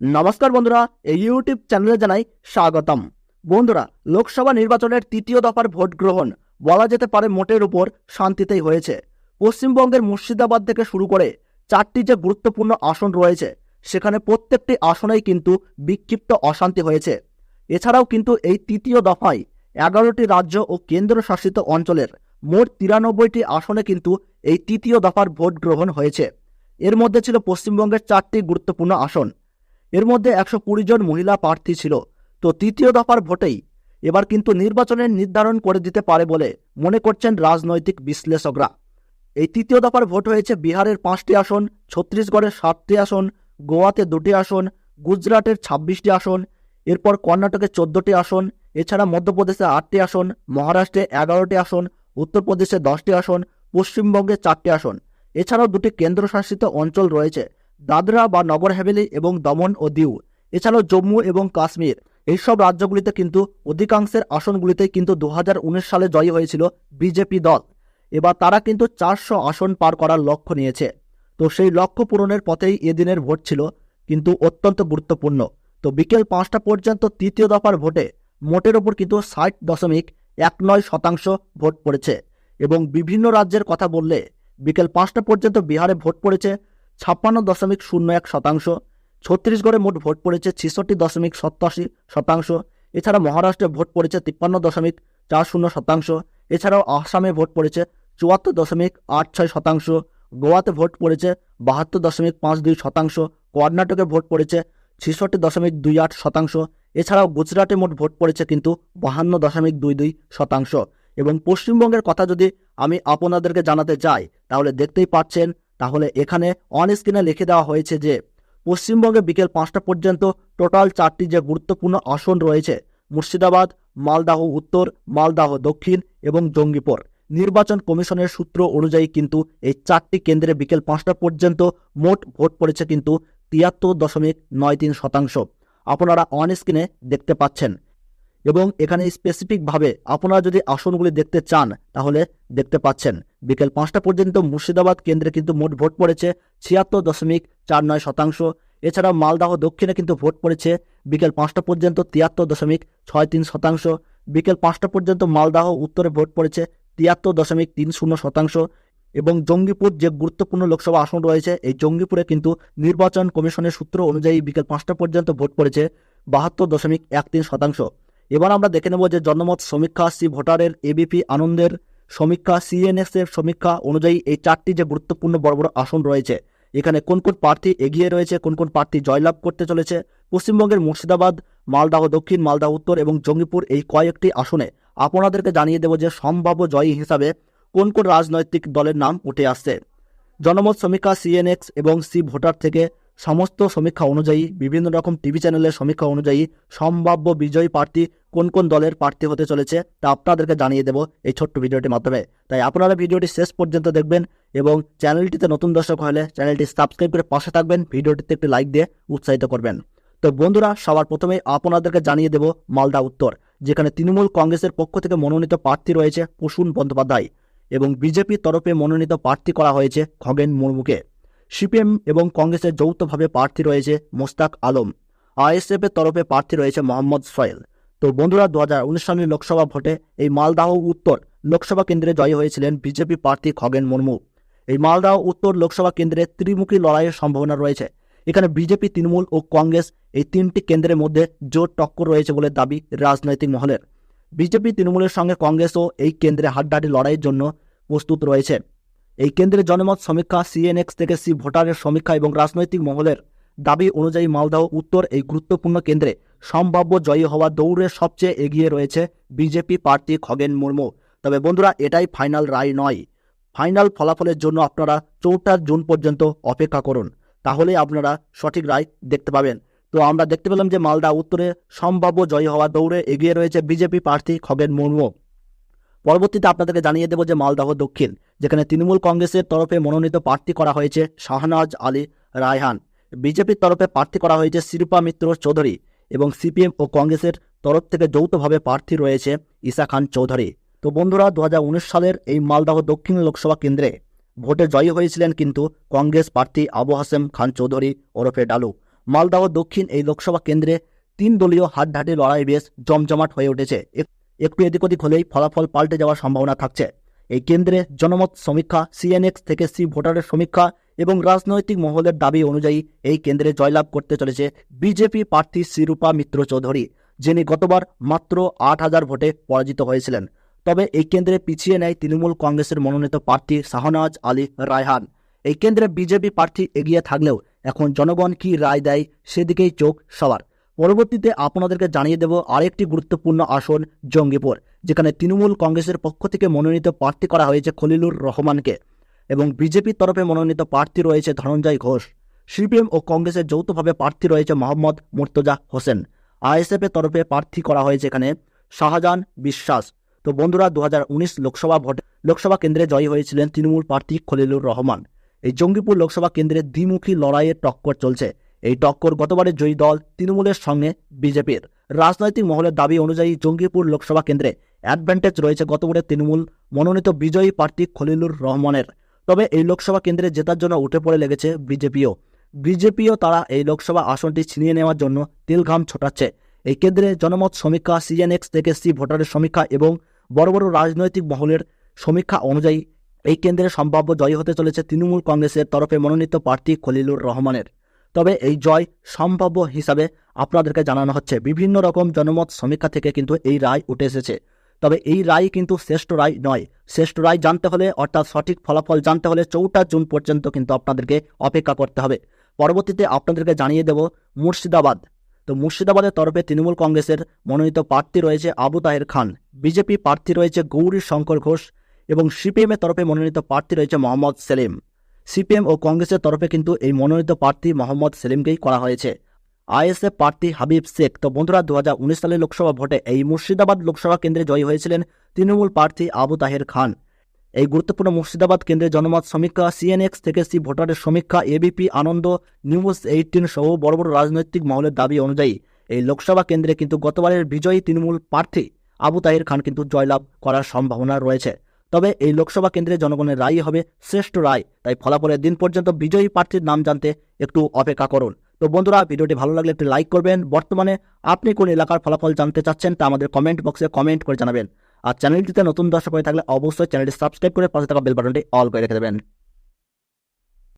নমস্কার বন্ধুরা, এই ইউটিউব চ্যানেলে জানাই স্বাগতম। বন্ধুরা, লোকসভা নির্বাচনের তৃতীয় দফার ভোট গ্রহণ বলা যেতে পারে মোটের উপর শান্তিতেই হয়েছে। পশ্চিমবঙ্গের মুর্শিদাবাদ থেকে শুরু করে 4টি যে গুরুত্বপূর্ণ আসন রয়েছে, সেখানে প্রত্যেকটি আসনেই কিন্তু বিক্ষিপ্ত অশান্তি হয়েছে। এছাড়াও কিন্তু এই তৃতীয় দফায় 11টি রাজ্য ও কেন্দ্রশাসিত অঞ্চলের মোট 93টি আসনে কিন্তু এই তৃতীয় দফার ভোট গ্রহণ হয়েছে। এর মধ্যে ছিল পশ্চিমবঙ্গের 4টি গুরুত্বপূর্ণ আসন। এর মধ্যে 120 জন মহিলা প্রার্থী ছিল। তো তৃতীয় দফার ভোটেই এবার কিন্তু নির্বাচনের নির্ধারণ করে দিতে পারে বলে মনে করছেন রাজনৈতিক বিশ্লেষকরা। এই তৃতীয় দফার ভোট হয়েছে বিহারের 5টি আসন, ছত্তিশগড়ের 7টি আসন, গোয়াতে 2টি আসন, গুজরাটের 26টি আসন, এরপর কর্ণাটকে 14টি আসন, এছাড়া মধ্যপ্রদেশে 8টি আসন, মহারাষ্ট্রে 11টি আসন, উত্তরপ্রদেশে 10টি আসন, পশ্চিমবঙ্গে 4টি আসন। এছাড়াও 2টি কেন্দ্রশাসিত অঞ্চল রয়েছে, দাদরা বা নগর হাভেলি এবং দমন ও দিউ। এছাড়াও জম্মু এবং কাশ্মীর। এইসব রাজ্যগুলিতে কিন্তু অধিকাংশের আসনগুলিতেই কিন্তু 2019 সালে জয়ী হয়েছিল বিজেপি দল। এবার তারা কিন্তু 400 আসন পার করার লক্ষ্য নিয়েছে। তো সেই লক্ষ্য পূরণের পথেই এদিনের ভোট ছিল কিন্তু অত্যন্ত গুরুত্বপূর্ণ। তো বিকেল 5টা পর্যন্ত তৃতীয় দফার ভোটে মোটের ওপর কিন্তু 60.19% ভোট পড়েছে। এবং বিভিন্ন রাজ্যের কথা বললে বিকেল 5টা পর্যন্ত বিহারে ভোট পড়েছে 56.01%, ছত্তিশগড়ে মোট ভোট পড়েছে 66.87%, এছাড়া মহারাষ্ট্রে ভোট পড়েছে 53.40%, এছাড়াও আসামে ভোট পড়েছে 74.86%, গোয়াতে ভোট পড়েছে 72.52%, কর্ণাটকে ভোট পড়েছে 66.28%, এছাড়াও গুজরাটে মোট ভোট পড়েছে কিন্তু 52.22%। এবং পশ্চিমবঙ্গের কথা যদি আমি আপনাদেরকে জানাতে চাই তাহলে দেখতেই পাচ্ছেন, তাহলে এখানে অন স্ক্রিনে লিখে দেওয়া হয়েছে যে পশ্চিমবঙ্গে বিকেল 5টা পর্যন্ত টোটাল 4টি যে গুরুত্বপূর্ণ আসন রয়েছে, মুর্শিদাবাদ, মালদাহ উত্তর, মালদাহ দক্ষিণ এবং জঙ্গিপুর। নির্বাচন কমিশনের সূত্র অনুযায়ী কিন্তু এই 4টি কেন্দ্রে বিকেল 5টা পর্যন্ত মোট ভোট পড়েছে কিন্তু 73.93%। আপনারা অন স্ক্রিনে দেখতে পাচ্ছেন। এবং এখানে স্পেসিফিকভাবে আপনারা যদি আসনগুলি দেখতে চান তাহলে দেখতে পাচ্ছেন বিকেল 5টা পর্যন্ত মুর্শিদাবাদ কেন্দ্রে কিন্তু মোট ভোট পড়েছে 76.49%। এছাড়া মালদাহ দক্ষিণে কিন্তু ভোট পড়েছে বিকেল 5টা পর্যন্ত 73.63%। বিকেল 5টা পর্যন্ত মালদাহ উত্তরে ভোট পড়েছে 73.30%। এবং জঙ্গিপুর যে গুরুত্বপূর্ণ লোকসভা আসন রয়েছে, এই জঙ্গিপুরে কিন্তু নির্বাচন কমিশনের সূত্র অনুযায়ী বিকেল 5টা পর্যন্ত ভোট পড়েছে 72.13%। এবার আমরা দেখে নেব যে জনমত সমীক্ষা, সি ভোটারের, এবিপি আনন্দের সমীক্ষা, সিএনএক্স এর সমীক্ষা অনুযায়ী এই 4টি যে গুরুত্বপূর্ণ বড় বড় আসন রয়েছে, এখানে কোন কোন প্রার্থী এগিয়ে রয়েছে, কোন কোন প্রার্থী জয়লাভ করতে চলেছে। পশ্চিমবঙ্গের মুর্শিদাবাদ, মালদাহ দক্ষিণ, মালদাহ উত্তর এবং জঙ্গিপুর এই কয়েকটি আসনে আপনাদেরকে জানিয়ে দেব যে সম্ভাব্য জয়ী হিসাবে কোন কোন রাজনৈতিক দলের নাম উঠে আসছে। জনমত সমীক্ষা, সিএনএক্স এবং সি ভোটার থেকে সমস্ত সমীক্ষা অনুযায়ী, বিভিন্ন রকম টিভি চ্যানেলের সমীক্ষা অনুযায়ী সম্ভাব্য বিজয়ী প্রার্থী কোন কোন দলের প্রার্থী হতে চলেছে তা আপনাদেরকে জানিয়ে দেব এই ছোট্ট ভিডিওটির মাধ্যমে। তাই আপনারা ভিডিওটি শেষ পর্যন্ত দেখবেন এবং চ্যানেলটিতে নতুন দর্শক হলে চ্যানেলটি সাবস্ক্রাইব করে পাশে থাকবেন, ভিডিওটিতে একটি লাইক দিয়ে উৎসাহিত করবেন। তো বন্ধুরা, সবার প্রথমেই আপনাদেরকে জানিয়ে দেব মালদা উত্তর, যেখানে তৃণমূল কংগ্রেসের পক্ষ থেকে মনোনীত প্রার্থী রয়েছে প্রসূন বন্দ্যোপাধ্যায় এবং বিজেপির তরফে মনোনীত প্রার্থী করা হয়েছে খগেন মুর্মুকে। সিপিএম এবং কংগ্রেসের যৌথভাবে প্রার্থী রয়েছে মোস্তাক আলম। আইএসএফ এর তরফে প্রার্থী রয়েছে মোহাম্মদ সোহেল। তো বন্ধুরা, 2019 সালের লোকসভা ভোটে এই মালদাহ উত্তর লোকসভা কেন্দ্রে জয়ী হয়েছিলেন বিজেপি প্রার্থী খগেন মুর্মু। এই মালদাহ উত্তর লোকসভা কেন্দ্রে ত্রিমুখী লড়াইয়ের সম্ভাবনা রয়েছে। এখানে বিজেপি, তৃণমূল ও কংগ্রেস এই 3টি কেন্দ্রের মধ্যে জোর টক্কর রয়েছে বলে দাবি রাজনৈতিক মহলের। বিজেপি, তৃণমূলের সঙ্গে কংগ্রেসও এই কেন্দ্রে হাড্ডাহাড্ডি লড়াইয়ের জন্য প্রস্তুত রয়েছে। এই কেন্দ্রের জনমত সমীক্ষা, সিএনএক্স থেকে সি ভোটারের সমীক্ষা এবং রাজনৈতিক মহলের দাবি অনুযায়ী মালদাহ উত্তর এই গুরুত্বপূর্ণ কেন্দ্রে সম্ভাব্য জয়ী হওয়া দৌড়ে সবচেয়ে এগিয়ে রয়েছে বিজেপি প্রার্থী খগেন মুর্মু। তবে বন্ধুরা, এটাই ফাইনাল রায় নয়। ফাইনাল ফলাফলের জন্য আপনারা 4 জুন পর্যন্ত অপেক্ষা করুন, তাহলেই আপনারা সঠিক রায় দেখতে পাবেন। তো আমরা দেখতে পেলাম যে মালদা উত্তরে সম্ভাব্য জয়ী হওয়া দৌড়ে এগিয়ে রয়েছে বিজেপি প্রার্থী খগেন মুর্মু। পরবর্তীতে আপনাদেরকে জানিয়ে দেব যে মালদাহ দক্ষিণ, যেখানে তৃণমূল কংগ্রেসের তরফে মনোনীত প্রার্থী করা হয়েছে শাহনাজ আলী রায়হান। বিজেপির তরফে প্রার্থী করা হয়েছে শিল্পা মিত্র চৌধুরী এবং সিপিএম ও কংগ্রেসের তরফ থেকে যৌথভাবে প্রার্থী রয়েছে ঈশা খান চৌধুরী। তো বন্ধুরা, 2019 সালের এই মালদাহ দক্ষিণ লোকসভা কেন্দ্রে ভোটে জয়ী হয়েছিলেন কিন্তু কংগ্রেস প্রার্থী আবু হাসেম খান চৌধুরী ওরফে ডালু। মালদাহ দক্ষিণ এই লোকসভা কেন্দ্রে 3 দলীয় হাড্ডাহাড্ডি লড়াই বেশ জমজমাট হয়ে উঠেছে। একটু এদিক ওদিক হলেই ফলাফল পাল্টে যাওয়ার সম্ভাবনা থাকছে। এই কেন্দ্রে জনমত সমীক্ষা, CNX থেকে C ভোটারের সমীক্ষা এবং রাজনৈতিক মহলের দাবি অনুযায়ী এই কেন্দ্রে জয়লাভ করতে চলেছে বিজেপি প্রার্থী শ্রীরূপা মিত্র চৌধুরী, যিনি গতবার মাত্র 8,000 ভোটে পরাজিত হয়েছিলেন। তবে এই কেন্দ্রে পিছিয়ে নেয় তৃণমূল কংগ্রেসের মনোনীত প্রার্থী শাহনওয়াজ আলী রায়হান। এই কেন্দ্রে বিজেপি প্রার্থী এগিয়ে থাকলেও এখন জনগণ কি রায় দেয় সেদিকেই চোখ সবার। পরবর্তীতে আপনাদেরকে জানিয়ে দেব আরেকটি গুরুত্বপূর্ণ আসন জঙ্গিপুর, যেখানে তৃণমূল কংগ্রেসের পক্ষ থেকে মনোনীত প্রার্থী করা হয়েছে খলিলুর রহমানকে এবং বিজেপির তরফে মনোনীত প্রার্থী রয়েছে ধনঞ্জয় ঘোষ। সিপিএম ও কংগ্রেসের যৌথভাবে প্রার্থী রয়েছে মোহাম্মদ মুর্তজা হোসেন। ISF এর তরফে প্রার্থী করা হয়েছে এখানে শাহজাহান বিশ্বাস। তো বন্ধুরা, 2019 লোকসভা কেন্দ্রে জয়ী হয়েছিলেন তৃণমূল প্রার্থী খলিলুর রহমান। এই জঙ্গিপুর লোকসভা কেন্দ্রে দ্বিমুখী লড়াইয়ের টক্কর চলছে। এই টক্কর গতবারের জয়ী দল তৃণমূলের সঙ্গে বিজেপির। রাজনৈতিক মহলের দাবি অনুযায়ী জঙ্গিপুর লোকসভা কেন্দ্রে অ্যাডভান্টেজ রয়েছে গতবারের তৃণমূল মনোনীত বিজয়ী প্রার্থী খলিলুর রহমানের। তবে এই লোকসভা কেন্দ্রে জেতার জন্য উঠে পড়ে লেগেছে বিজেপিও তারা এই লোকসভা আসনটি ছিনিয়ে নেওয়ার জন্য তিলঘাম ছোটাচ্ছে। এই কেন্দ্রে জনমত সমীক্ষা, CNX থেকে C ভোটারের সমীক্ষা এবং বড় বড় রাজনৈতিক মহলের সমীক্ষা অনুযায়ী এই কেন্দ্রে সম্ভাব্য জয়ী হতে চলেছে তৃণমূল কংগ্রেসের তরফে মনোনীত প্রার্থী খলিলুর রহমানের। তবে এই জয় সম্ভাব্য হিসাবে আপনাদেরকে জানানো হচ্ছে বিভিন্ন রকম জনমত সমীক্ষা থেকে কিন্তু এই রায় উঠে এসেছে। তবে এই রায় কিন্তু শ্রেষ্ঠ রায় নয়। শ্রেষ্ঠ রায় জানতে হলে, অর্থাৎ সঠিক ফলাফল জানতে হলে 4 জুন পর্যন্ত কিন্তু আপনাদেরকে অপেক্ষা করতে হবে। পরবর্তীতে আপনাদেরকে জানিয়ে দেব মুর্শিদাবাদ। তো মুর্শিদাবাদের তরফে তৃণমূল কংগ্রেসের মনোনীত প্রার্থী রয়েছে আবু তাহের খান, বিজেপি প্রার্থী রয়েছে গৌরী শঙ্কর ঘোষ এবং CPM এর তরফে মনোনীত প্রার্থী রয়েছে মোহাম্মদ সেলিম। CPM ও কংগ্রেসের তরফে কিন্তু এই মনোনীত প্রার্থী মোহাম্মদ সেলিমকেই করা হয়েছে। ISF প্রার্থী হাবিব শেখ। তো বন্ধুরা, 2019 সালের লোকসভা ভোটে এই মুর্শিদাবাদ লোকসভা কেন্দ্রে জয়ী হয়েছিলেন তৃণমূল প্রার্থী আবু তাহের খান। এই গুরুত্বপূর্ণ মুর্শিদাবাদ কেন্দ্রে জনমত সমীক্ষা, CNX থেকে C ভোটারের সমীক্ষা, ABP আনন্দ, নিউজ 18 সহ বড় বড় রাজনৈতিক মহলের দাবি অনুযায়ী এই লোকসভা কেন্দ্রে কিন্তু গতবারের বিজয়ী তৃণমূল প্রার্থী আবু তাহের খান কিন্তু জয়লাভ করার সম্ভাবনা রয়েছে। তবে এই লোকসভা কেন্দ্রে জনগণের রায় হবে শ্রেষ্ঠ রায়। তাই ফলাফলের দিন পর্যন্ত বিজয়ী প্রার্থীর নাম জানতে একটু অপেক্ষা করুন। তো বন্ধুরা, ভিডিওটি ভালো লাগলে একটি লাইক করবেন। বর্তমানে আপনি কোন এলাকার ফলাফল জানতে চাচ্ছেন তা আমাদের কমেন্ট বক্সে কমেন্ট করে জানাবেন। আর চ্যানেলটিতে নতুন দর্শক হয়ে থাকলে অবশ্যই চ্যানেলটি সাবস্ক্রাইব করে পাশে থাকা বেল বাটনটি অল করে রেখে দেবেন।